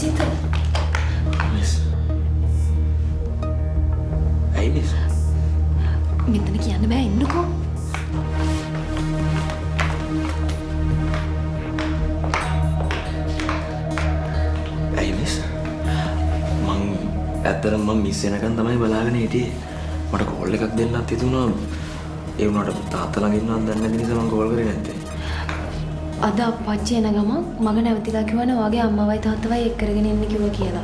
Ajitha miss ඇයි miss මෙතන කියන්න බෑ එන්නකෝ ඇයි මිස් මං ඇත්තටම මම මිස් වෙනකන් තමයි බලාගෙන හිටියේ මට කෝල් එකක් දෙන්නත් හිතුණා ඒ වුණාට තාත්තා ළඟ ඉන්නවද දන්නේ නැති නිසා මං කෝල් කරේ නැත්තේ අද අප්පච්චි එන ගමන් මග නැවතිලා කිව්වනේ ඔයාගේ අම්මවයි තාත්තවයි එක් කරගෙන එන්න කිව්වා කියලා.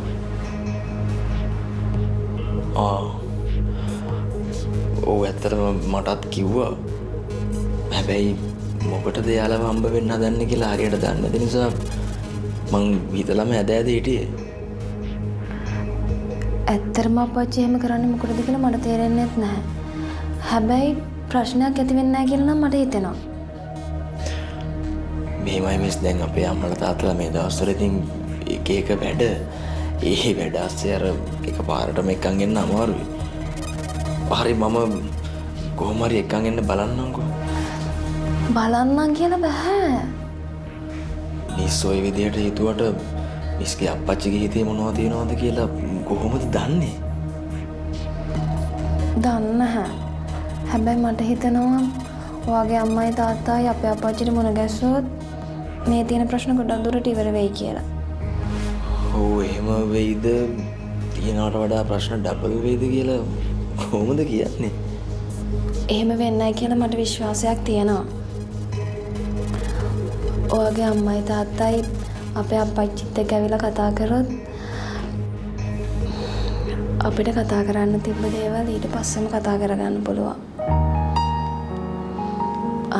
ඔව් ඇත්තටම මටත් කිව්වා. හැබැයි මොකටද යාළුව හම්බ වෙන්න හදන්නේ කියලා හරියට දන්නේ නැති නිසා මං හිතලම ඇද හිටියේ. ඇත්තටම අප්පච්චි එහෙම කරන්නේ මොකටද කියලා මට තේරෙන්නේ නැහැ. හැබැයි ප්‍රශ්නයක් ඇති වෙන්නේ නැහැ කියලා නම් මට හිතෙනවා. මේමයි මිස් දැන් අපේ අම්මලා තාත්තලා මේ දවස්වල ඉතින් එක එක වැඩ ඒ වැඩ ඇස්සේ අර එකපාරටම එක්කන් එන්න අමාරුයි. හරි මම කොහොම හරි එක්කන් එන්න බලන්නම්කෝ. බලන්නම් කියලා බෑ. මිස් ඔය විදියට හිතුවට මිස්ගේ අප්පච්චිගේ හිතේ මොනවද තියෙනවද කියලා කොහොමද දන්නේ? දන්නේ නැහැ. හැබැයි මට හිතෙනවා ඔයාගේ අම්මයි තාත්තයි අපේ අප්පච්චිට මුණ ගැස්සුවොත් මේ තියෙන ප්‍රශ්න ගොඩක් දුරට ඉවර වෙයි කියලා. ඔව් එහෙම වෙයිද? තියනවට වඩා ප්‍රශ්න ඩබල් වෙයිද කියලා කොහොමද කියන්නේ? එහෙම වෙන්නේ නැහැ කියලා මට විශ්වාසයක් තියෙනවා. ඔයාගේ අම්මයි තාත්තයි අපේ අප්පච්චිත් එක්ක ඇවිල්ලා කතා කරොත් අපිට කතා කරන්න තිබ්බ දේවල් ඊට පස්සෙම කතා කරගන්න පුළුවන්.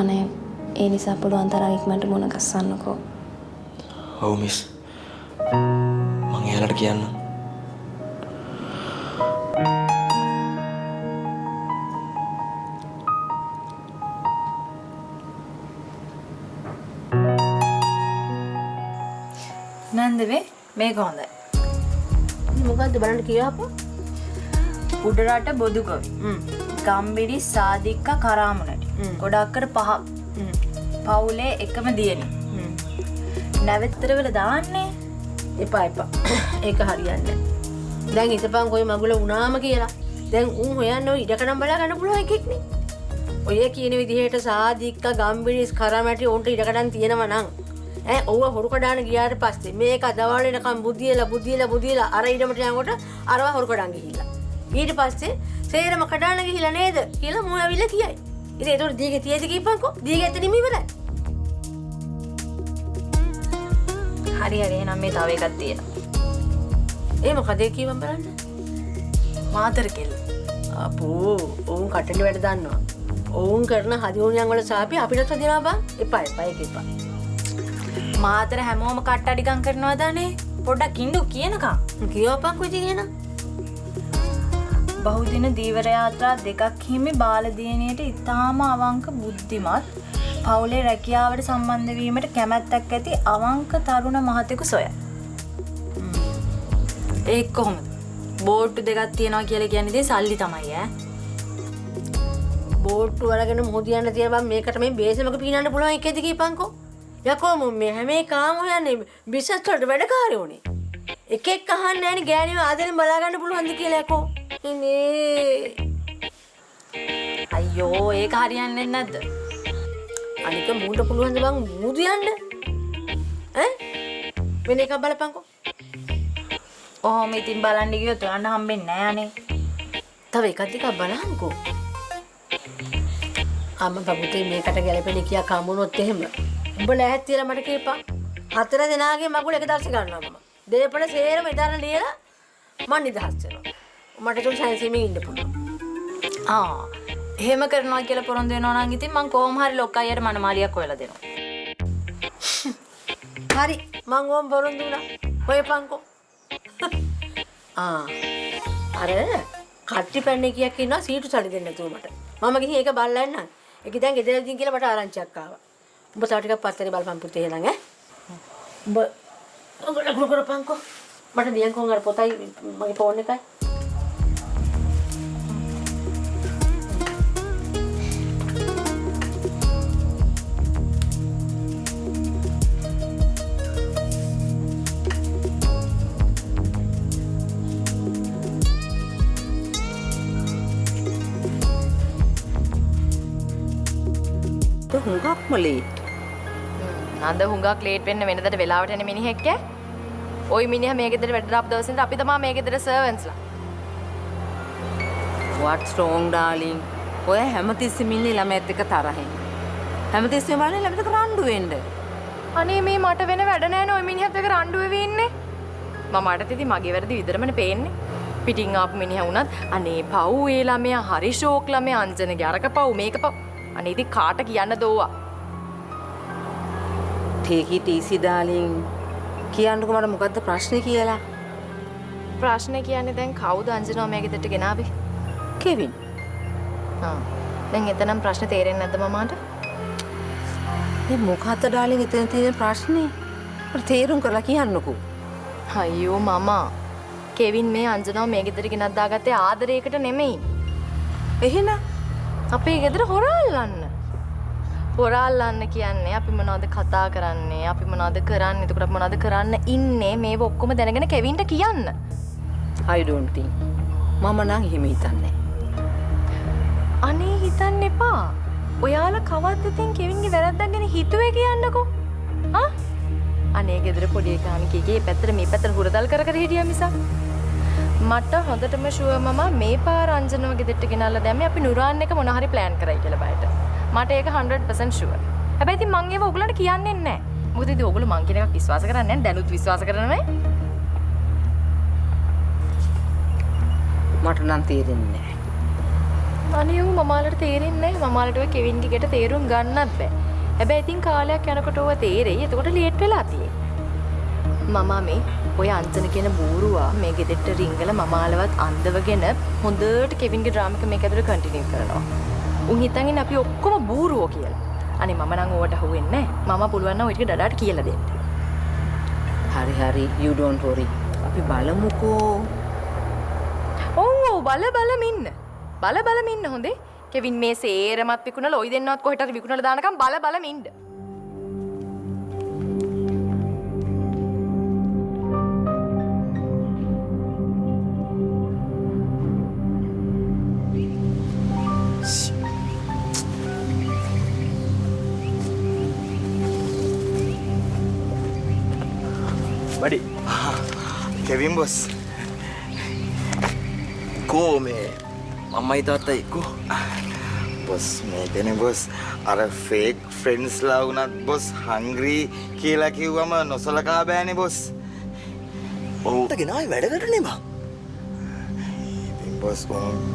අනේ ඒ නිසා පුළුවන් තරම් ඉක්මනට මුණ ගස්සන්නකෝ. ඔව් මිස්. මං එයාලට කියන්නම්. නන්දවේ මේක හොඳයි. මොකද්ද බලන්න කියාපෝ? උඩරට බොදුගොවි. ගම්බිරි සාදික්ක කරාමුණට. ගොඩක්කර පහක්. පවුලේ එකම දියණි. නැවෙත්තරවල දාන්නේ. එපා එපා. ඒක හරියන්නේ නැහැ. දැන් හිතපන් කොයි මගුල වුණාම කියලා. දැන් උන් හොයන්න ඔය ඉඩකඩම් බලා ගන්න පුළුවන් එකෙක් නේ. ඔය කියන විදිහට සාදික්ක ගම්බිරිස් කරාමැටි උන්ට ඉඩකඩම් තියෙනවා නම් ඔව්ව හොරු කඩාන ගියාට පස්සේ මේක දවල් වෙනකම් බුදියලා අර ඉඩමට යනකොට අරවා හොරු කඩන් ගිහිල්ලා. ඊට පස්සේ සේරම කඩාන ගිහිල්ලා නේද කියලා මෝ ඇවිල්ලා කියයි. ඉතින් ඒතකොට දීගේ තියේද කියපන්කෝ. දීගේ එතනින්ම ඉවරයි. හරි එහෙනම් මේ තව එකක් තියෙනවා. ඒ මොකද ඒ කියවම් බලන්න. මාතර කෙල්ල. අපෝ ඔවුන් කටලි වැඩ දන්නවා. ඔවුන් කරන හදිවුණියන් වල සාපි අපිටත් හදිනවා බං. එපා ඒක එපා. මාතර හැමෝම කට්ටඩිකම් කරනවදානේ. පොඩ්ඩක් ඉඳු කියනකම්. කියවපන්කෝ ඉතින් එහෙනම්. බහුදින දීවර යාත්‍රා දෙකක් හිමි බාලදියණියට ඉතාම අවංක බුද්ධිමත් පවුලේ රැකියාවට සම්බන්ධ වීමට කැමැත්තක් ඇති අවංක තරුණ මහතෙකු සොයයි. ඒක කොහොමද? බෝට්ටු දෙකක් තියනවා කියලා කියන්නේ ඉතින් සල්ලි තමයි ඈ. බෝට්ටු අරගෙන මොහොතියන්න තියන බං මේකට මේ බේසමක පීනන්න පුළුවන් එකේද කියපන්කෝ. යකෝ මේ හැම එකම හොයන්නේ බිස්නස් වලට වැඩකාරයෝනේ. එකෙක් අහන්නේ නැණි ගෑණිව ආදරෙන් බලා ගන්න පුළුවන්ද කියලා යකෝ. ඉනේ අයියෝ ඒක හරියන්නේ නැද්ද? අනික මූට පුළුවන්ද බං මූදු යන්න? ඈ? වෙන එකක් බලපන්කෝ. ඔහොම ඉතින් බලන්න ගියොත් ඔයන්න හම්බෙන්නේ නැහැ අනේ. තව එකක් දෙකක් බලහන්කෝ. අම්මා පුතේ මේකට ගැලපෙන කියා කමුනොත් එහෙම. උඹලා ඈත් තියලා මට කියපන්. 4 දෙනාගේ මගුල එක දවසේ ගන්නවා මම. දේපල සේරම ඉදාන ලියලා මන් නිදහස් වෙනවා. මට තුන් සයින්සෙමින් ඉන්න පුළුවන්. එහෙම කරනවා කියලා පොරොන්දු වෙනවා නම් ඉතින් මං කොහොම හරි ලොක් අයියට මනමාලියක් හොයලා දෙනවා. හරි මං ඕම් පොරොන්දු වුණා. හොයපන්කෝ. අර කට්ටි පැන්නේ කියක් ඉන්නවා සීටු සල්ලි දෙන්න නැතුව මට. මම ගිහින් ඒක බලලා එන්නම්. ඒක දැන් ගෙදරදී කියලා මට ආරංචියක් ආවා. උඹ තව ටිකක් පස්සේ බලපන් පුතේ එහෙනම් ඈ. උඹ ඔගොල්ලෝ කරපන්කෝ. මට දියන් කොන් අර පොතයි මගේ ෆෝන් එකයි. හුඟක්ම ලේට්. නන්ද හුඟක් ලේට් වෙන්න වෙනදට වෙලාවට එන මිනිහෙක් ඈ. ওই මිනිහා මේ ගෙදර වැඩ දාපු දවසේ ඉඳන් අපි තමයි මේ ගෙදර සර්වන්ට්ස්ලා. What's wrong darling? ඔය හැමතිස්සෙම ඉන්නේ ළමයිත් එක්ක තරහින්. හැමතිස්සෙම බලන්නේ ළමයිත් එක්ක රණ්ඩු වෙන්න. අනේ මේ මට වෙන වැඩ නැහැ නේ ওই මිනිහත් එක්ක රණ්ඩු වෙවි ඉන්නේ. මමට ඉතින් මගේ වැරදි විතරමනේ පේන්නේ. පිටින් ආපු මිනිහා වුණත් අනේ පව් ඒ ළමයා හරි ෂෝක් ළමයා අංජනගේ අරක පව් මේක පව්. අනේ ඉතින් කාට කියන්න දෝවා. Take it easy darling. කියන්නකෝ මට මොකද්ද ප්‍රශ්නේ කියලා. ප්‍රශ්නේ කියන්නේ දැන් කවුද අංජනව මේ ගෙදරට ගෙනාවේ? කෙවින්. දැන් එතනම් ප්‍රශ්නේ තේරෙන්නේ නැද්ද මමාට? මේ මොකද්ද darling එතන තියෙන ප්‍රශ්නේ? මට තේරුම් කරලා කියන්නකෝ. අයියෝ මමා. කෙවින් මේ අංජනව මේ ගෙදර ගෙනත් දාගත්තේ ආදරයකට නෙමෙයි. එහෙනම් අපේ ගෙදර හොරා අල්ලන්න. හොරා අල්ලන්න කියන්නේ අපි මොනවද කතා කරන්නේ, අපි මොනවද කරන්නේ, එතකොට අපි මොනවද කරන්න ඉන්නේ මේව ඔක්කොම දැනගෙන කෙවින්ට කියන්න. I don't think. මම නම් එහෙම හිතන්නේ. අනේ හිතන්න එපා. ඔයාලා කවද්ද ඉතින් කෙවින්ගේ වැරද්දක් ගැන හිතුවේ කියන්නකෝ. ආ? අනේ ගෙදර පොඩි එකා මිකේගේ පැත්තට මේ පැත්තට හුරතල් කර කර හිටියා මිසක්. මට හොඳටම ෂුවර් මම මේ පාර අංජනව ගෙදරට ගෙනල්ලා දැම්මේ අපි නුරාන් එක මොන හරි ප්ලෑන් කරයි කියලා බයට. මට ඒක 100% ෂුවර්. හැබැයි ඉතින් මං ඒව ඔයගලන්ට කියන්නේ නැහැ. මොකද ඉතින් ඔයගොල්ලෝ මං කියන එකක් විශ්වාස කරන්නේ නැහැ. දැනුත් විශ්වාස කරන්නේ නැහැ. මට නම් තේරෙන්නේ නැහැ. අනේ ඌ මමාලට තේරෙන්නේ නැහැ. මමාලට ඔය කෙවින්ගේ ගෙට තේරුම් ගන්නත් බෑ. හැබැයි ඉතින් කාලයක් යනකොට ඔය තේරෙයි. එතකොට ලේට් වෙලා තියෙන්නේ. මම මේ ඔය අංජන කියන බූරුවා මේ ගෙදරට රිංගල මමාලවත් අන්දවගෙන හොඳට කෙවින්ගේ ඩ්‍රාමා එක මේක ඇතුළේ කන්ටිනියු කරනවා. උන් හිතන් ඉන්නේ අපි ඔක්කොම බූරුවෝ කියලා. අනේ මම නම් ඕවට අහුවෙන්නේ නැහැ. මම පුළුවන් නම් ඔය ටික ඩඩාට කියලා දෙන්න. හරි හරි you don't worry. අපි බලමුකෝ. ඔව් බලමින් ඉන්න හොඳේ. කෙවින් මේ සේරමත් විකුණලා ඔයි දෙන්නවත් කොහෙට හරි විකුණලා දානකම් බලමින් ඉන්න. Buddy. Kevin boss. Ko me අම්මයි තාත්තයි ko. boss මේකනේ boss අර fake friends ලා වුණත් boss hungry කියලා කිව්වම නොසලකා බෑනේ boss. ඔව්. ගෙනාවේ වැඩකට නේ බං. ඉතින් boss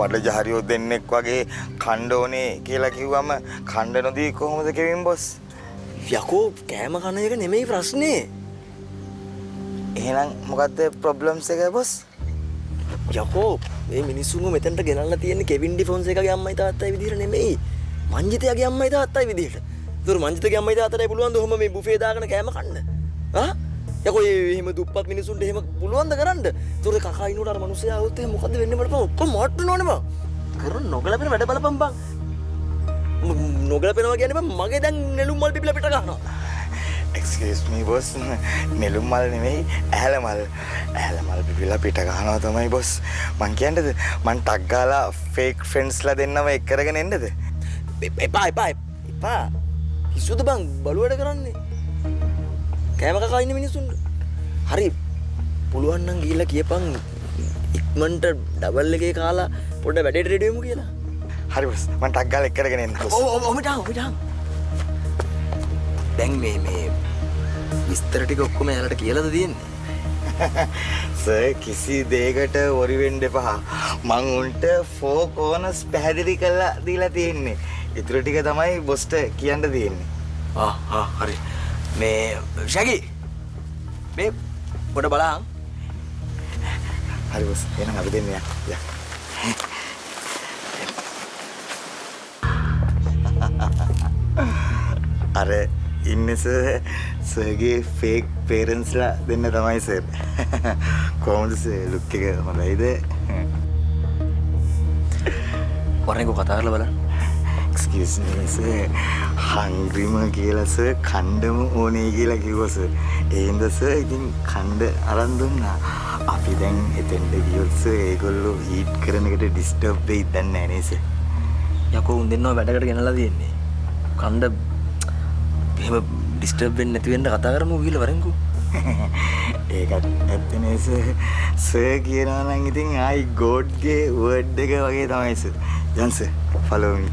බඩ ජහරියෝ දෙන්නෙක් වගේ කණ්ඩ ඕනේ කියලා කිව්වම කණ්ඩ නොදී කොහොමද Kevin boss? යකෝ කෑම කන එක නෙමෙයි ප්‍රශ්නේ. එහෙනම් මොකද්ද problems එක boss? යකෝ මේ මිනිස්සුන්ව මෙතනට ගෙනල්ලා තියෙන්නේ කෙවින් ඩිෆොන්ස් එකගේ අම්මයි තාත්තයි විදිහට නෙමෙයි. මංජිතයාගේ අම්මයි තාත්තයි විදිහට. ඒතර මංජිතගේ අම්මයි තාත්තටයි පුළුවන් ද ඔහොම මේ බුෆේ දාගෙන කෑම කන්න? ආ? යකෝ එහෙම දුප්පත් මිනිස්සුන්ට එහෙම පුළුවන් ද කරන්න? ඒතර කකා ඉන්නකොට අර මිනිස්සයා આવුත් එහෙම මොකද්ද වෙන්නේ බලපන්. ඔක්කොම මොට්ටුනෝනේ බං. කරන නොගලපෙන වැඩ බලපන් බං. නොගලපෙනවා කියන්නේ බං මගේ දැන් නෙළුම් මල් පිපිලා පිට ගන්නවා. excuse me boss නෙළුම් මල් නෙමෙයි ඇහැල මල් පිපිලා පිට ගන්නවා තමයි boss. මං කියන්නේද මං ටක් ගාලා fake friends ලා දෙන්නම එක් කරගෙන එන්නද? එපා. කිසුද බං බලුවඩ කරන්නේ? කෑම කකා ඉන්න මිනිස්සුන්ට. හරි. පුළුවන් නම් ගිහිල්ලා කියපන් ඉක්මනට ඩබල් එකේ කාලා පොඩ වැඩේට රෙඩි වෙමු කියලා. හරි boss මං ටක් ගාලා එක් කරගෙන එන්න boss. ඔමිටාම්. දැන් මේ විස්තර ටික ඔක්කොම එයාලට කියලාද තියෙන්නේ? සර් කිසි දෙයකට worry වෙන්න එපා. මං උන්ට 4 corners පැහැදිලි කරලා දීලා තියෙන්නේ. ඊටු ටික තමයි බොස්ට කියන්න තියෙන්නේ. හරි. මේ ශැකි මේ පොඩ බලහන්. හරි බොස්. එහෙනම් අපි දෙන්න යා. අර ඉන්නේ සර්ගේ ෆේක් පේරන්ට්ස් ලා දෙන්න තමයි සර්. කොහොමද සර් ලුක් එක හොඳයිද? වරෙන්කෝ කතා කරලා බලන්න. excuse me sir hungryම කියලා සර් කණ්ඩම ඕනේ කියලා කිව්වා සර්. ඒ හින්දා සර් ඉතින් කණ්ඩ අරන් දුන්නා. අපි දැන් එතෙන්ට ගියොත් සර් ඒගොල්ලෝ හීට් කරන එකට ඩිස්ටර්බ් වෙයි දන්නේ නැහැ නේ සර්. යකෝ උන් දෙන්නව වැඩකට ගෙනලා තියෙන්නේ. කණ්ඩ මෙහෙම ඩිස්ටර්බ් වෙන්නේ නැති වෙන්න කතා කරමු කියලා වරෙන්කෝ. ඒකත් ඇත්තනේ සර් කියනවා නම් ඉතින් ආයි ගෝඩ්ගේ වර්ඩ් එක වගේ තමයි සර්. ජන් සර් follow me.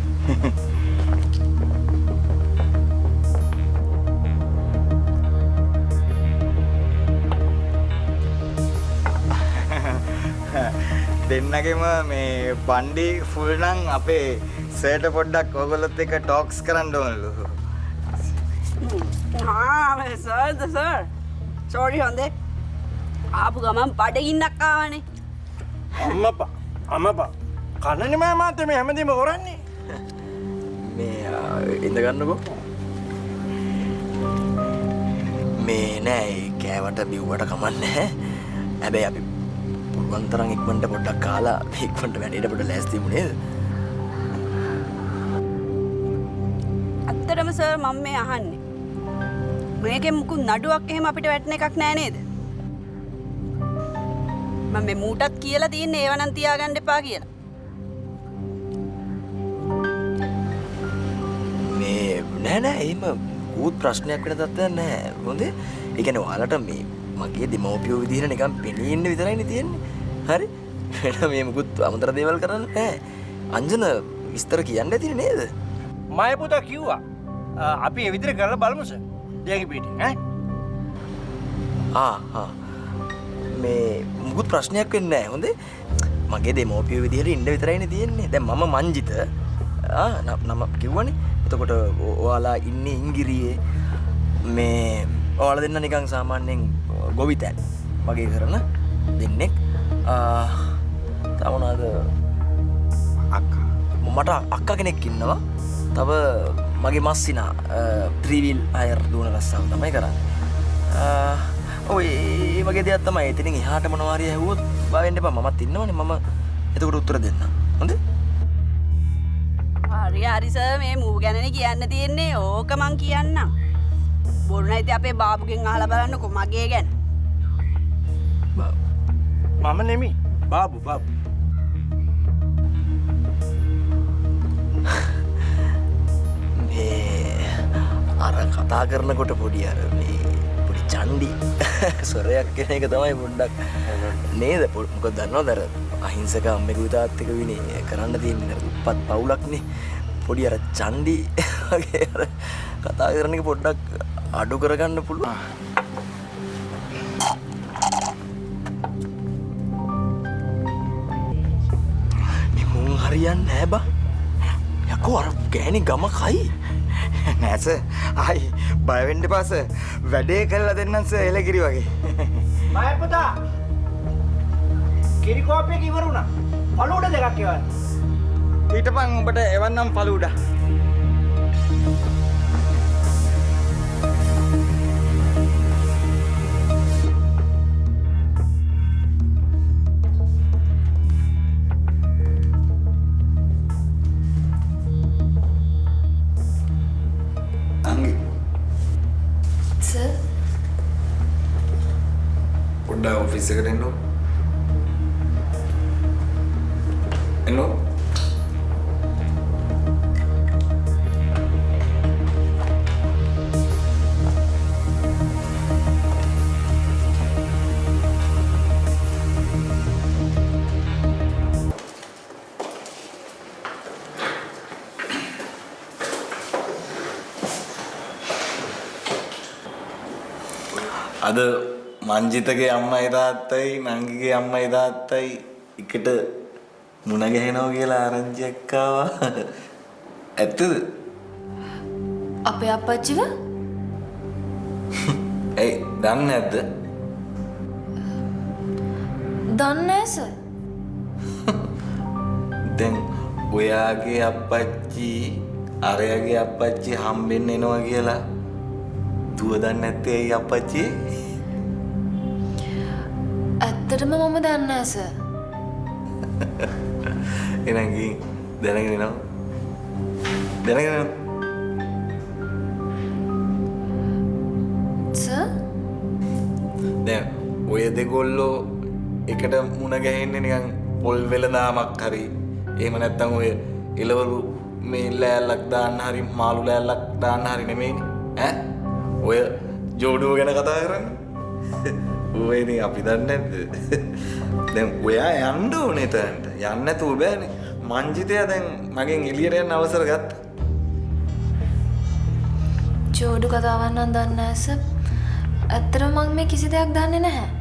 දෙන්නගෙම මේ බණ්ඩි ෆුල් නම් අපේ සර්ට පොඩ්ඩක් ඕගොල්ලොත් එක්ක ටොක්ස් කරන්න ඕනලු. සර් සෝරි හොඳේ ආපු ගමන් බඩගින්නක් ආවනේ. අම්මපා කන්නනේ මම මාත් මේ හැමදේම කරන්නේ. මේ ඉඳ ගන්නකෝ. මේ නෑ කෑවට බිව්වට කමන්නේ. හැබැයි අපි පුළුවන් තරම් ඉක්මනට පොඩ්ඩක් කාලා ඉක්මනට වැඩේට පොඩ්ඩක් ලෑස්තිමු නේද? ඇත්තටම සර් මම මේ අහන්නේ. මේකෙන් මුකුත් නඩුවක් එහෙම අපිට වැටෙන එකක් නෑ නේද? මම මේ මූටත් කියලා තියෙන්නේ ඒව නම් තියාගන්න එපා කියලා. මේ නෑ එහෙම ඌත් ප්‍රශ්නයක් වෙන තත්ත්වයක් නෑ. හොඳේ. ඒ කියන්නේ ඔයාලට මේ මගේ දෙමව්පියෝ විදිහට නිකන් පෙනී ඉන්න විතරයිනේ තියෙන්නේ. හරි? වෙන මේ මුකුත් අමතර දේවල් කරන්න නෑ. අංජන විස්තර කියන්න ඇතිනේ නේද? මය පුතා කිව්වා අපි ඒ විදිහට කරලා බලමු සර්. දෙයගේ පිටින් මේ මුකුත් ප්‍රශ්නයක් වෙන්නේ නැහැ. හොඳේ. මගේ දෙමෝපියෝ විදිහට ඉන්න විතරයිනේ තියෙන්නේ. දැන් මම මංජිත. නම කිව්වනේ. එතකොට ඔයාලා ඉන්නේ ඉංගිරියේ. මේ ඔයාලා දෙන්න නිකන් සාමාන්‍යයෙන් ගොවිතැන් වගේ කරන දෙන්නෙක්. තව මොනවාද? අක්කා. මට අක්කා කෙනෙක් ඉන්නවා. තව මගේ මස්සිනා 3 wheel අයර් දුවන රස්සාව තමයි කරන්නේ. ඔය ඒ වගේ දෙයක් තමයි. එතනින් එහාට මොනවා හරි ඇහුවොත් බය වෙන්න එපා. මමත් ඉන්නවනේ. මම එතකොට උත්තර දෙන්නම්. හොඳේ? හරි සර් මේ මූ ගැනනේ කියන්න තියෙන්නේ. ඕක මං කියන්නම්. බොරු නැති අපේ බාබුගෙන් අහලා බලන්නකෝ මගේ ගැන. මම නෙමෙයි බාබු. අර කතා කරනකොට පොඩි පොඩි චණ්ඩි ස්වරයක් කෙන එක තමයි පොඩ්ඩක් නේද? මොකද දන්නවද අර අහිංසක අම්මෙකුයි තාත්තෙකුයි විනේ කරන්න තියෙන්නේ උපත් පවුලක්නේ. පොඩි අර චණ්ඩි වගේ අර කතා කරන එක පොඩ්ඩක් අඩු කරගන්න පුළුවන්. මේ මුන් හරියන්නේ නැහැ බා. යකෝ අර ගෑණි ගම කයි. නෑ සර්. ආයි බය වෙන්න එපා සර්. වැඩේ කරලා දෙන්නම් සර් එලගිරි වගේ. මය පුතා කිරි කෝප්පයක ඉවර වුණා. පළෝඩ දෙකක් එවන්න. ඊටපන් උඹට එවන්නම් පළෝඩ. ऑफिस से करें लो हेलो අද මංජිතගේ අම්මයි තාත්තයි නංගිගේ අම්මයි තාත්තයි එකට මුණ ගැහෙනවා කියලා ආරංචියක් ආවා. ඇත්තද? අපේ අප්පච්චිව? ඒ දන්නේ නැද්ද? දන්නේ නැහැ සර්. දැන් ඔයාගේ අප්පච්චි අරයාගේ අප්පච්චි හම්බෙන්න එනවා කියලා දුව දන්නේ නැත්තේ ඇයි අප්පච්චි? ඇත්තටම මම දන්නේ නැහැ සර්. එහෙනම් ගිහින් දැනගෙන එනවා. දැනගෙන එනවා. සර්? දැන් ඔය දෙගොල්ලෝ එකට මුණ ගැහෙන්නේ නිකන් පොල් වෙලඳාමක් හරි එහෙම නැත්නම් ඔය එළවලු මේ ලෑල්ලක් දාන්න හරි මාළු ලෑල්ලක් දාන්න හරි නෙමෙයිනේ. ඈ ඔය ජෝඩුව ගැන කතා කරන්නේ ඌ ඉතින් අපි දන්නේ නැද්ද දැන් ඔයා යන්න ඕනේ තැනට යන්න නැතුව බෑනේ මංජිතයා දැන් මගෙන් එළියට යන්න අවසර ගත්තා ජෝඩු කතාවක් නම් දන්නේ නැහැ සර්. ඇත්තටම මම මේ කිසි දෙයක් දන්නේ නැහැ.